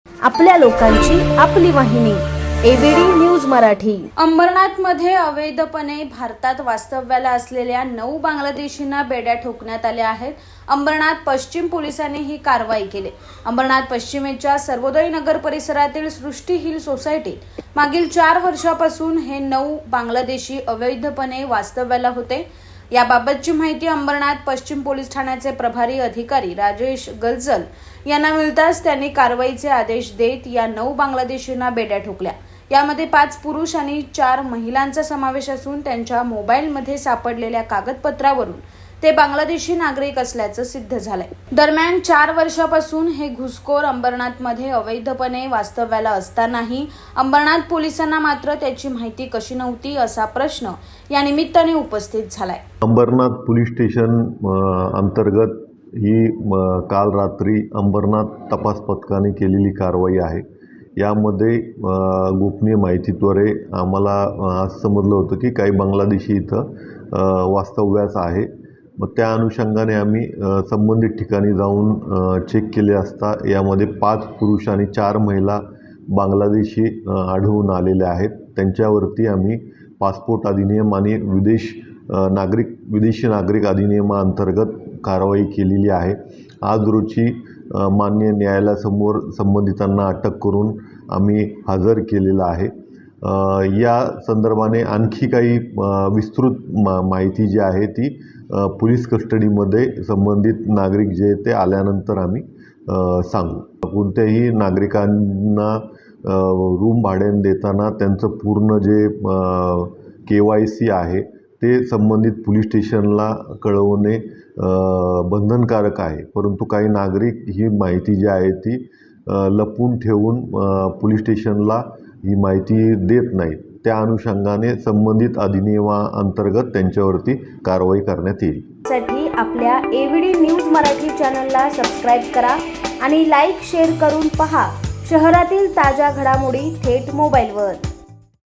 आपल्या लोकांची आपली वाहिनी एबीडी न्यूज मराठी। अंबरनाथमध्ये अवैधपणे भारतात वास्तव्याला असलेल्या 9 बांगलादेशींना बेड्या ठोकण्यात आल्या आहेत। अंबरनाथ पश्चिम पोलिसांनी ही कारवाई केली। अंबरनाथ पश्चिमेच्या सर्वोदय नगर परिसरातील सृष्टी हिल सोसायटीत मागील 4 वर्षापासून हे 9 बांगलादेशी अवैधपणे वास्तव्याला होते। याबाबतची माहिती अंबरनाथ पश्चिम पोलीस ठाण्याचे प्रभारी अधिकारी राजेश गलजल यांना मिळताच त्यांनी कारवाईचे आदेश देत या 9 बांगलादेशींना बेड्या ठोकल्या। यामध्ये 5 पुरुष आणि 4 महिलांचा समावेश असून त्यांच्या मोबाईलमध्ये सापडलेल्या कागदपत्रावरून ते बांगलादेशी नागरिक असल्याचं सिद्ध झालंय। दरम्यान 4 वर्षापासून हे घुसखोर अंबरनाथमध्ये अवैधपणे वास्तव्याला असतानाही अंबरनाथ पोलिसांना मात्र त्याची माहिती कशी नव्हती असा प्रश्न या निमित्ताने उपस्थित झालाय। अंबरनाथ पोलीस स्टेशन अंतर्गत ही काल रात्री अंबरनाथ तपास पथकाने केलेली कारवाई आहे। यामध्ये गोपनीय माहितीद्वारे आम्हाला आज समजलं होतं की काही बांगलादेशी इथं वास्तव्यास आहे। मग त्या अनुषंगाने आम्ही संबंधित ठिकाणी जाऊन चेक केले असता यामध्ये 5 पुरुष आणि 4 महिला बांगलादेशी आढळून आलेले आहेत। त्यांच्यावरती आम्ही पासपोर्ट अधिनियम आणि विदेशी नागरिक अधिनियमाअंतर्गत कारवाई केलेली आहे। आज रोजी मान्य न्यायालयासमोर संबंधितांना अटक करून आम्ही हजर केलेला आहे। या संदर्भाने आणखी काही विस्तृत माहिती जी आहे ती पोलीस कस्टडीमध्ये संबंधित नागरिक जे ते आल्यानंतर आम्ही सांगू। कोणत्याही नागरिकांना रूम भाड्याने देताना त्यांचं पूर्ण जे KYC आहे ते संबंधित पोलीस स्टेशनला कळवणे बंधनकारक आहे। परंतु काही नागरिक ही माहिती जी आहे ती लपवून ठेवून पोलीस स्टेशनला ही माहिती देत नाहीत। त्या अनुषंगाने संबंधित अधिनियमाअंतर्गत त्यांच्यावरती कारवाई करण्यात येईल। साठी आपल्या एबीडी न्यूज मराठी चॅनलला सबस्क्राइब करा आणि लाईक शेअर करून पहा शहरातील ताज्या घडामोडी थेट मोबाईलवर।